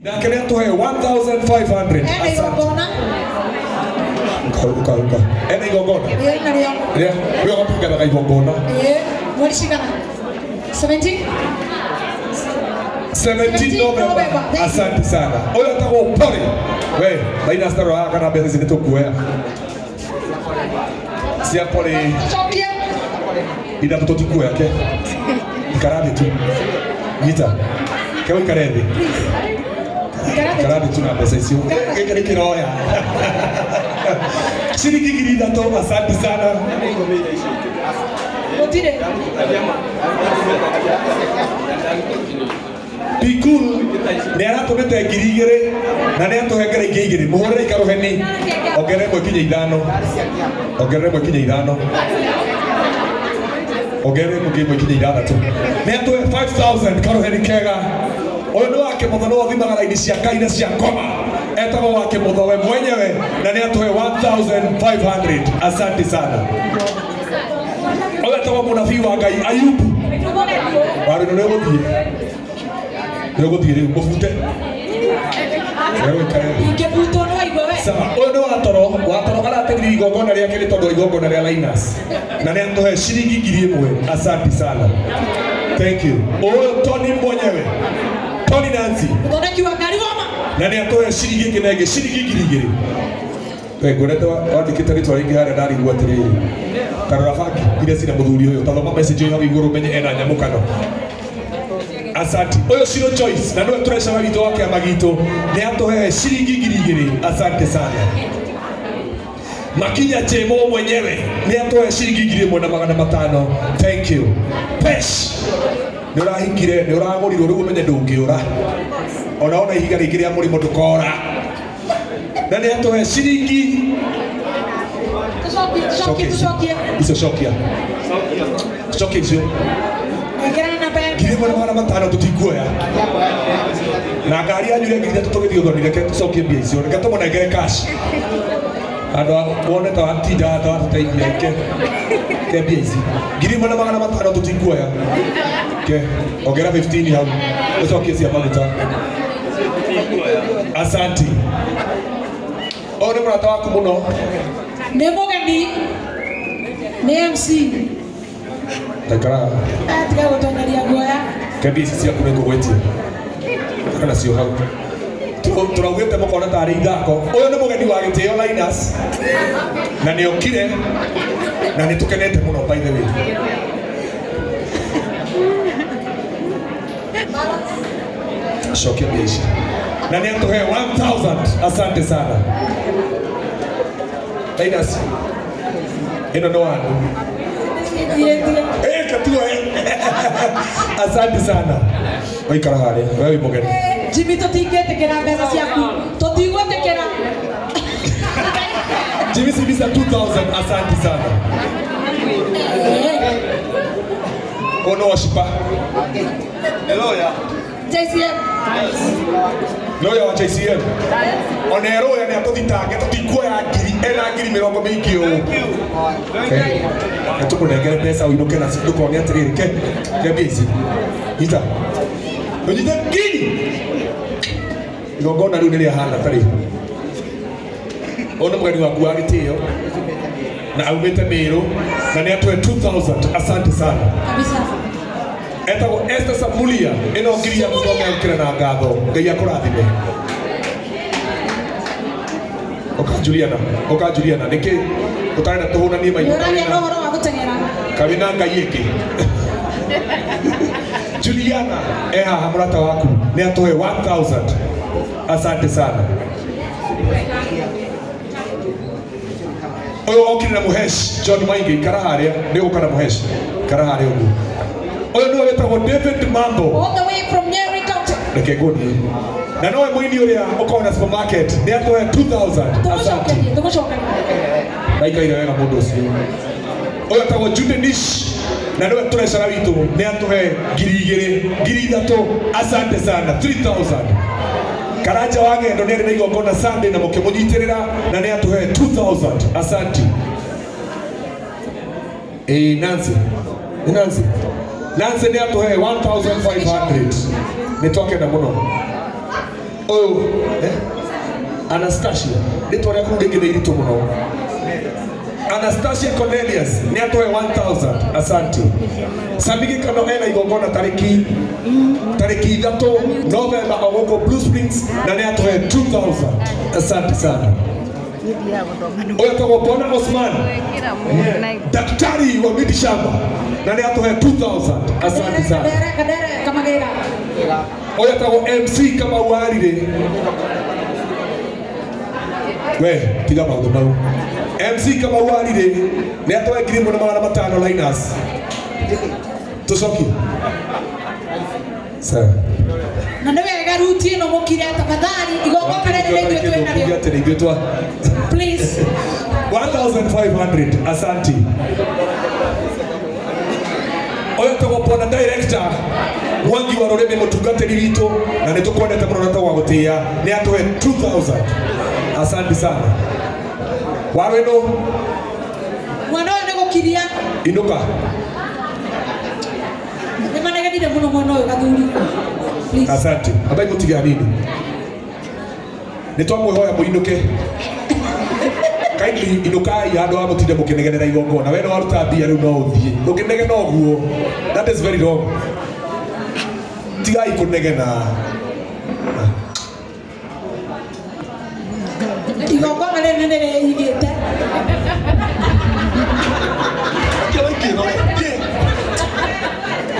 Na kene atuhe 1,500. Ena Igongona. Uka. Ena Igongona. Ena rio. Yeah, we are going to Igongona. Yeah, what is she gonna? 17 November. Asante sana. Oya tako pori. We, baina staro haka na bezi zineto kuea. Sia pori. Ida mtoti kuea ke. Ikarabe tu. Gita. Kewa ikarabe. Ikarabe tu na bezi sio. Kekere kiroya. Shiriki girida to asante sana. Motire. Pikul nera to mete girigere na nera to hegere girigere muhore ikaro heni ogere mo kinya idano ogere mo kinya idano ogere mo kinya idano tu nera to 5,000 karo heni kega oyo no ake mo no thima gara ini cia kaina cia koma etago wake mo we mwenyewe na nera to 1,500 asante sana oyo etago munabii wa Ngai Ayubu wari no nego thie Yogo dire mufute. Wewe kare. Ingebuto no igwe. Sawa. Oyo no watoro kala tegiri Igongona ria kile todo Igongona ria Linus. Na ne atohe shiringi 1,000. Asante sana. Thank you. Oyo Tony mwenyewe. Tony Nancy. Ngona kiwa ngari wama. Na ne atohe shiringi kinege shiringi 2,000. Ngorete wandikite ritwa ringi haria ndari gwatiriri. Karora faki ile sina muthuri uyu tathoma message yo iguru menye ena nyamukano. Asante. Oyo Zero Choice na ndio turesha wito wake ya magito ni atohe shiringi 2,000. Asante sana. Makinya Chemo mwenyewe ni atohe shiringi 1,500. Thank you. Pesh. Nora hingire ni uraguriro riu menye ndungiura. Ona ihiga ringi ria murimo ndukora. Na ni atohe shiringi Shokia. Kirimo na matano tutikuoya. Na ngari yanyu ile ngiri tutogethio thoni reke tucokie mbia icio. Reke tumunengere cash. Andu wone ta atinda ta ateithia ke mbia ici. Kirimo na matano tutikuoya. Ke ogera 15 hau. Tucokie cia maguta. Asante. Ore murata waku muno. Nemogeni. Ni MC. Takara. Atiga gutonyaria guoya. Kabisa cia kumeko gwetie. Kana sio hau. Turaugite mukona tari ithako. Uyu ni mugeni wa gitio Linus. Na ni okire. Na ni tukenete muno by the way. Shokia bishi. Na ni atuhe 1,000. Asante sana. Linus. Ino no wandu. Katua asante sana. Waikara hali, wewe mugeni. Jimmy tutingetekera mbeca ciaku. Tutigwetekera. Jimmy sibisa 2,000. Asante sana. Ono washipa. Hello ya. JCM. Loya wa JCM. Onero ya ni atothitange tutikuoya ngiri 20 o. Tukunengere pesa uinuke na dukonia atiriri ke bizi. Ita. Ujite ngiri. Igongona riu niria hana tari. Ono mugeni waku wa gitio. Na aumite Meru na ni atwe 2,000. Asante sana. Kabisa. Etago esta samulia ino ngiri ya kutoka ukira na ngatho Ngai akurathime. Oka Juliana niki utari na tuhuna ni mai. Urania no horo wa gutengera. Kabina Ngai iki. Juliana haha murata waku ni atohe 1,000. Asante sana. Oyo okire na muhesh John Maingi karaharia ni ukana muhesh karaharia ugu. Oyo no wetagwo David Mambo. All the way from Nyeri County. Reke goni. Na nowe mwini uria ukona supermarket ni atohe 2,000. Asante. Tumushoka. Naikaire wega mundu ucio. Oyo etagwo Judenish na nowe turecera witu ni atohe 2,000. Asante sana. 3,000. Karaja wage ndo neri na Igongona Sunday na mukimunyitirira na ni atuhe 2,000. Asante. Nancy ni atuhe 1,500. Nitoke na muno. Oh, Anastasia. Nito wale kurege na ilito mno. Anastasia Cornelius. Ni atoe 1000. Asante. Sabiki kano ena Igongona tariki 3 November Ogoko Blue Springs na ni atoe 2000. Asante sana. Oya togo Bona Osman. Daktari wa miti shamba na ni atoe 2000. Asante sana. Kama gera. Oya togo MC kama uarire. We, tiga maundu mau. MC kama uarire ni atoe grimo na mara matano Linus. Tusoki. Sawa. Na ndio wega ruti no mukire tafadhali Igongona ndio ndio please 1500. Asante. Oyo tugopona director Wangi wa Roreme mutungatiri wito na nitukwendete muno natwa gutia ni atoe 2000. Asante sana. Warweno mwana ene gukiria inuka nimanegedire muno mwana uyu gathuri. Asante. Abai mutiga nini? Nitwamwihoya muinuke. Kindly inukai handu ha mutinde mukinegenera Igongona. We no waruta mbia riu no uthie. Ukinegena uguo. That is very wrong. Tigai kunegena. Igongona nene igite.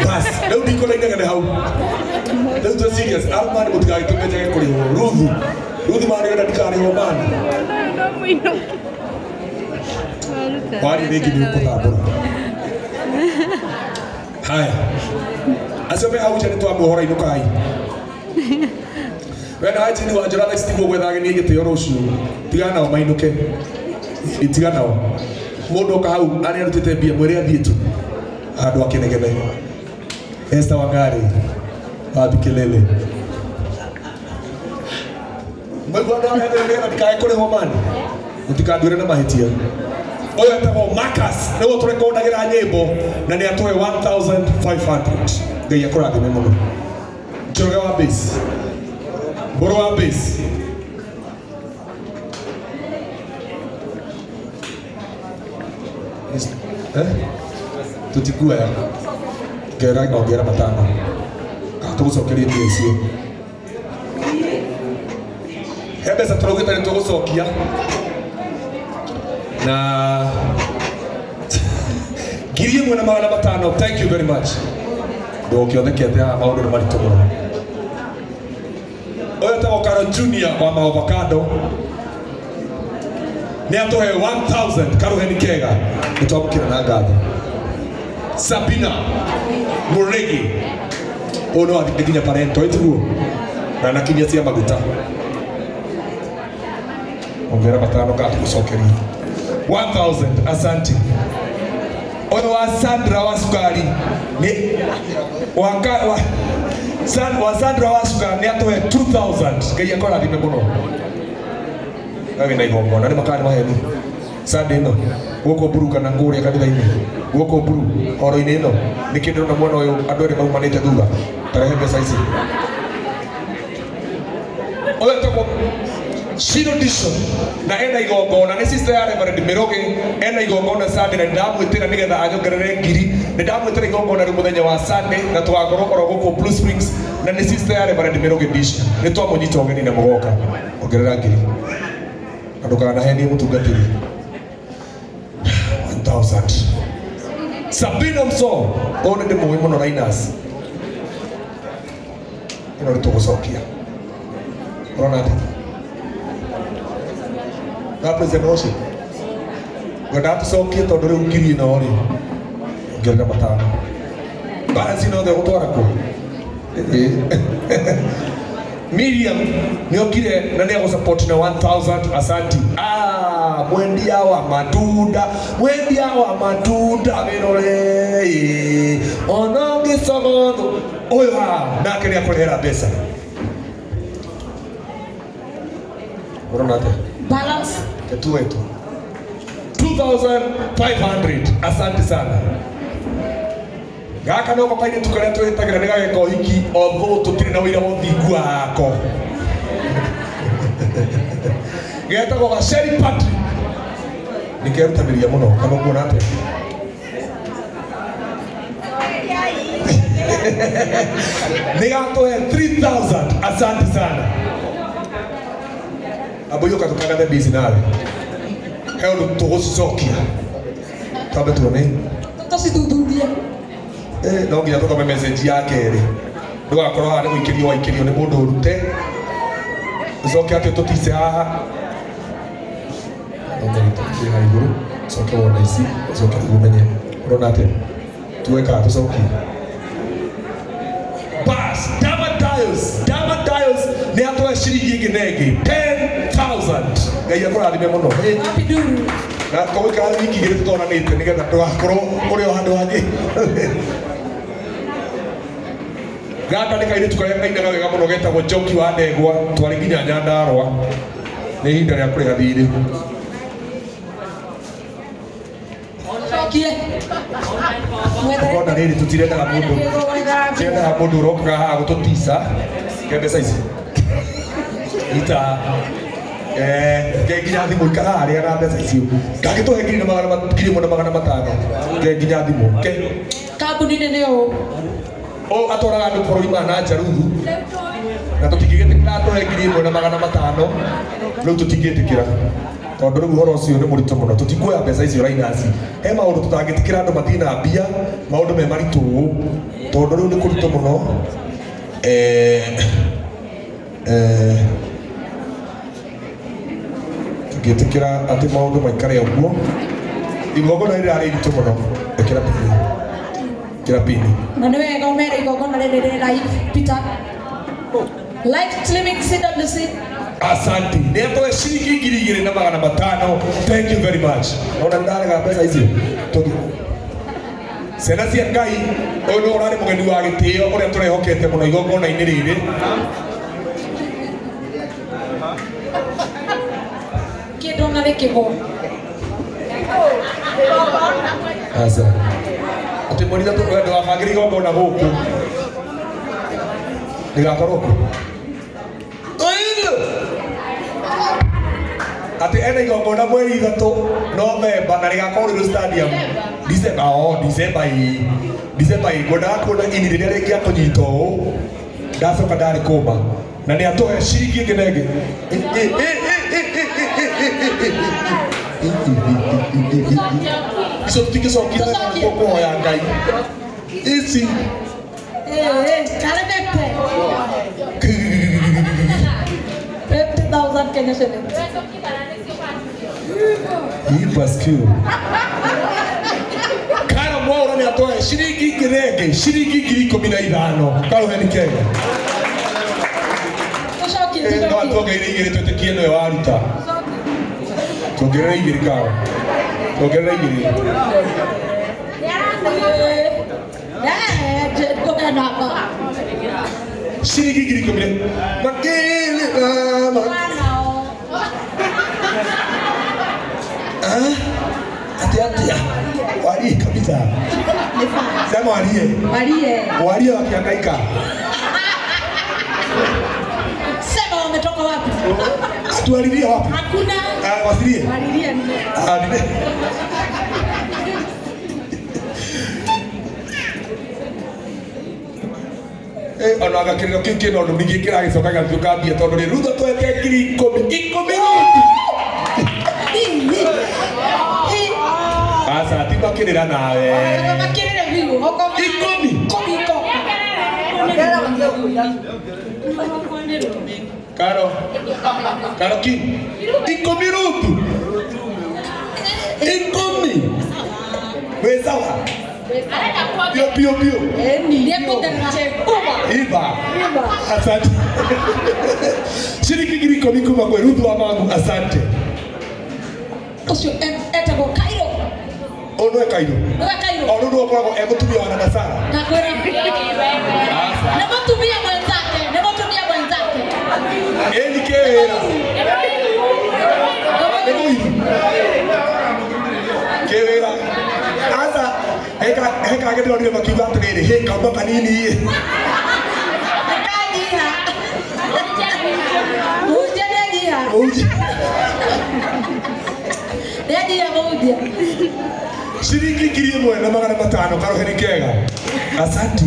Bas, leo ndiko lainegena hau. Leo tu serious. Almani mutigai tumeje kuri Ruthu. Ruthu mari enda dikari ho mani. Wari regi ni kutabura. Haya. Asome hau jani tu amuhora inukai. Wena haiti ni wajara next time gwetha ni gitio rucio. Tigana o mainuke. Itigana o. Mundu ka hau ari arutite mbia mwere athietu. Handu akinegene. Esther Wangari. Wapi kelele. Mwigwana anaendelea ndikae kule homani. Utikandwire na mahitia. Oyo etagwo Marcus niwe turekondagira nyimbo na ni atoe 1500. Ngai akurathime muno. Njoroge wa base. Boro wa base. Tutikua ya ngera matano. Tugucokerie ndio Hebeza turogeta ni tugucokia na girie mwana mara matano. Thank you very much. Do kiothekete maundu ni maritu muno. Oyo tago Karo Junior wa maovacado ni atohe 1000. Karo heni kega nitwamukira na ngatho. Sabina Muregi ono akiginya parento ituguo na nakinya cia maguta ongera matano kati kucokeria 1000. Asante. Ono wa Sandra wa sukari ni wa Sandra wa sukari ni atoe 2000. Ngai akora thime muno. Gawe na Igongona ni makani maheni Sunday no goko buru kana kuria kanitha-ini goko buru horo-ini ino ni kindu na mwana uyu andu eri maumanite thutha tarehe mbeca ici oyo toko Shiro Dishon na ena Igongona ni sister ya Reverend Miroge ena Igongona Sunday na ndamwitira nigetha ajongerere ngiri ni ndamwitira Igongona ri muthenya wa Sunday na twagorokoro goko Blue Springs na ni sister ya Reverend Miroge Dish ni twamunyita ugeni na mugoka ongerera ngiri andu kana heni mutungatiri 1000. Sabina mso one de muwe muno Linus ino ritugucokia urona ati na president ocio gwenda tucokie tondu riu ngiri ino ri ongerera matano balance ino the gutwara ku Miriam ni okire na ni go support na 1000. Asante. Mwendia wa matunda wirore ono gicogono oyo nake ni akurehera mbeca urona ate balance ketu wetu 2500. Asante sana. Gaka no kapaini tukare twetagira ni gageko hiki although tutire na wira wothingu wako getagwo Gaceri Patrick nikerutaniria muno kana kuona atia nigatoe 3000 asante sana aboyo katukagate busy nawe heo ndo tugucokia tabe tuone tosithuthuria no nginya tukome message ya keri ndugakorwo haha nĩ gũikĩrio waikĩrio nĩ mũndũ ũrute ũcoke atĩ tũtice haha nomerĩtũkire ha igũrũ ũcoke wona ici ũcoke ũmenye ũrona atĩ tuwekaga tũcokie bas Damatiles nĩ atũhe ciringi ĩngĩ na ĩngĩ 10,000 ngai akũrathime mũno na tũgũikara wiki igĩrĩ tũtonanĩte nĩgetha ndũgakorwo ũrĩ o handũ hangĩ gaka nĩ kairĩtu karĩa kainaga wega mũno getagwo Njoki wa Ndegwa twarĩ nginya Nyandarũa nĩ ihinda rĩa kũrĩha thirĩ ona rĩrĩ tũtirendaga mũndũ ũrokaga haha gũtũtica ke mbeca ici ita ke nginya thimũ ikara harĩa na mbeca icio ngagĩtũhe ngiri ĩmwe na magana matano ke nginya thimũ ke kambuni nene ũũ o atwaraga andũ bũrũri ma na nja ruthu na tũtingĩgĩtĩkĩra atũhe ngiri ĩmwe na magana matano rĩu tũtingĩtĩkĩra tondũ rĩu ũhoro ũcio nĩ mũritũ mũno tũtikuoya mbeca icio rainasi he maũndũ tũtangĩtĩkĩra andũ mathiĩ na mbia maũndũ me maritũ ũũ tondũ rĩu nĩ kũritũ mũno tũngĩtĩkĩra atĩ maũndũ maikare ũguo igongona rĩrĩ rarĩ iritũ mũno ĩkĩra pini kira pini na nĩ wega ũmere igongona rĩrĩ rĩ live Peter live streaming sit on the seat asante nĩ atũhe ciringi ngiri igĩrĩ na magana matano thank you very much ona ndarega mbeca icio ciana cia Ngai ũyũ nĩ ũrarĩ mũgeni wa gĩtĩo ũrĩa tũrehokete mũno igongona-inĩ rĩrĩ kĩndũ na rĩkĩgo asa atĩ mweri ithatũ wendo wabangĩre igongona gũkũ ndĩgakorwo kũ ati ena igongona mweri ithatũ Novemba na rĩgakorwo rĩrĩ stadium December ngwendaga kuona ini rĩrĩa rĩngĩakũnyita ũũ ndacoka ndarĩ kũma na nĩ atũhe ciringi ĩngĩ na ĩngĩ icio tũtingĩcokia kũhoya Ngai ici Kalemepe 50,000 Kenya shillings. Hii paskiu kana mwaura nĩ atũhe ciringi ĩngĩ na ĩngĩ ciringi ngiri 15 Karuheni Kenya no atuongeire igĩrĩ twĩtĩkie nĩwe waruta tuongerera igĩrĩ kawa tuongerera igĩrĩ ciringi ngiri 10 makĩrĩ atia warie kabisa sema warie wakihangaika sema wametoka wapi tuwalilie wapi hakuna wasilie walilia ona agakĩrĩro kĩu kĩna ũndũ ningĩ kĩragĩcoka gĩatuĩka mbia tondũ rĩ rutha twete ngiri 10 asa ti makĩrĩra nawe makĩrĩra biũ 10 Karo ki 10 rutu 10 we sawa Pio Iba asante shiriki ngiri 10 kuma kwa Ruthu wa Mangu asante ucio etagwo Kairo ono Kairo ono ndo kwa emutumia wa Nasara na kwera na mutumia mwenzake Eli kewera kewera asa heka agethira ndio makiuga atĩrĩrĩ heka mba kanini Ujenenyiha Moja. Ndadi ya moja. Shilingi 1,500 karoheri kega. Asante.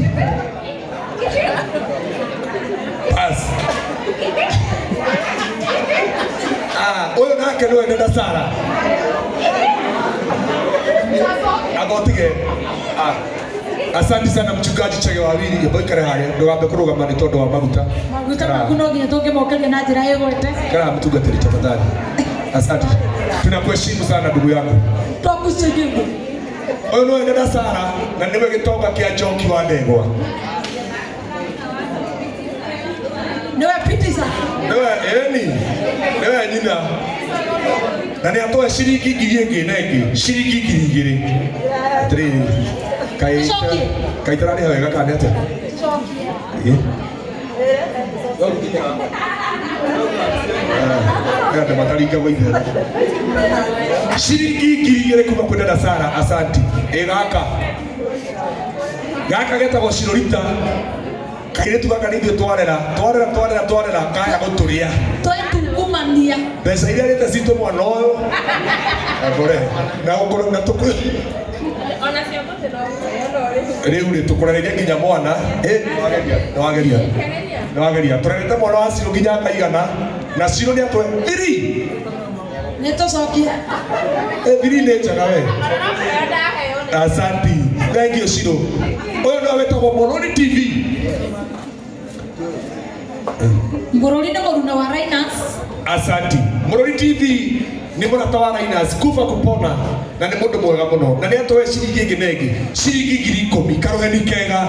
Pass. Oyo nake no enda Sara. Agotige. Asante sana mchungaji Chege wawili yeboikare hare ndogambe kurugama ni tondu wa maguta. Maguta makuno nginya tungemokeria na njira yegwete. Kana mtungatiri tafadhali. Asante. Tunakuheshimu sana ndugu yangu. Twakusijibu. Oyo no enda Sara na niwe gitonga kia Njoki wa Ndegwa. Niwe pitisa. Niwe nyina. Na ni atoe shilingi 2,000 nengi, shilingi 2,000. Atiri. Kaitara ni wega kana ate. Shoki. Ndio mataringa wewe. Shilingi 2,000 kuma kwenda Sara, asante. Gaka geta go shirorita. Kaire tu gaka ndio twarera kaya guturia. Kumania. Pesa ile ile zito mwana oyo. Agore. Na ukoro na tuku. Ona cia bote no. Riu ri tukorereria nginya mwana. Wageria. Turerete mwana wa Ciro nginya kaigana. Na Ciro ni atwe. Riri. Neto sokia. Riri ne chaga we. Asante. Thank you Ciro. Oyo no wetagwo Moroni TV. Moroni na moruna wa Linus. Asante. Moroni TV ni murata wa Linus kufa kupona na ni mundu mwega muno na ni atoe shilingi ingi nengi shilingi 10,000 karoheni kega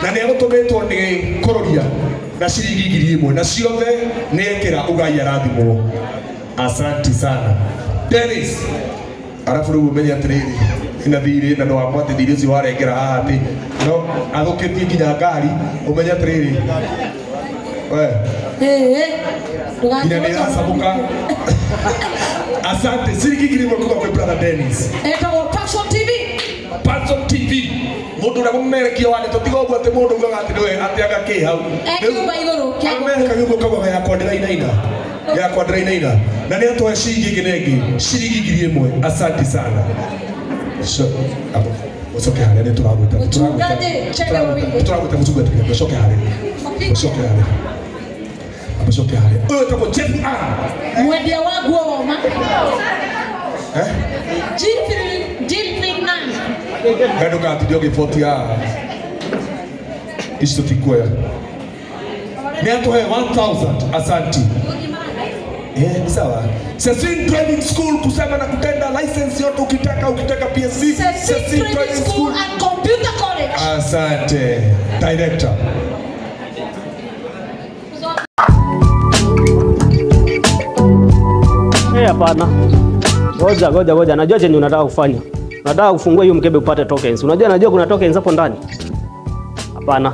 na ni agutumitwo ni kuroria na shilingi 1,000 na ciothe ni ekira ugai arathimwo. Asante sana Dennis. Arafu riu menya atiriri ina thiri na ndo amwate thiri ucio warengera haha ati no athukitie nginya ngari umenya atiriri ina ni asabuka. Asante shilingi 1,000 kutoka kwa brother Dennis. Etago Passion TV. Passion TV. Mundu na mumerekia wale totigo gwa te mundu ugaga ati niwe atiaga ki hau. Ekiumba iguru kia Amerika yuko kagwa ya kwandira ina. Na ni atoe shilingi ingi nengi shilingi 1,000. Asante sana. So abo usoke hale ni turaguta mchungaji usoke hale. Abasoke hale. Oyo tako Jeff mwedia wangu oma. Jilfin nani? Gado kati dioge 40 isto tikuya. Ni atoe 1,000. Asante. Ni sawa. Sesin Training School kusema na kutenda license yote ukitaka PSC. Sesin Training School and Computer College. Asante. Director. Hapana. Ngoja. Najua chenye unataka kufanya. Unataka kufungua hiyo mkebe upate tokens. Najua kuna tokens hapo ndani. Hapana.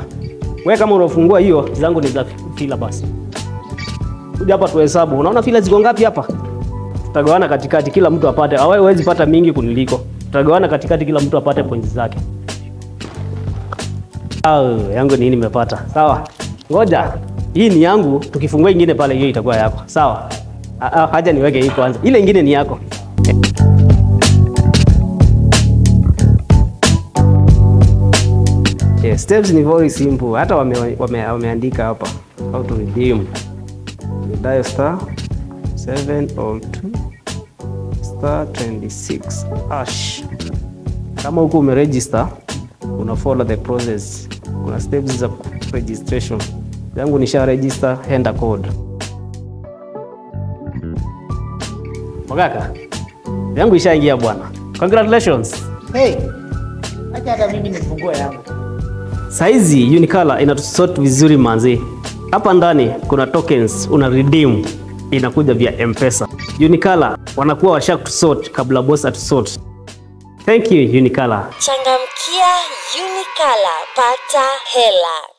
Wewe kama unafungua hiyo zangu ni za fila basi. Kuja hapa tuhesabu. Unaona fila ziko ngapi hapa? Tutagawana katikati kila mtu apate. Wewe huwezi pata mingi kuniliko. Tutagawana katikati kila mtu apate points zake. Yangu ni nimepata. Sawa. Ngoja. Hii ni yangu, tukifungua ingine pale hiyo itakuwa yako. Sawa? Haja niweke hii kwanza. Ile ingine ni yako. Yes, steps ni very simple. Hata wameandika hapa how to redeem. Dial *702 *26 #. Kama huko umeregister, una follow the process. Kuna steps za registration. Yangu nisha register, enter code. Magaka. Yangu ishaingia bwana. Congratulations. Hey. Acha hata mimi nifungue yangu. Saizi Unicolor inatusort vizuri manzi. Hapa ndani kuna tokens una redeem inakuja via M-Pesa. Unicolor wanakuwa washakusort kabla boss atusort. Thank you Unicolor. Changamkia Unicolor, pata hela.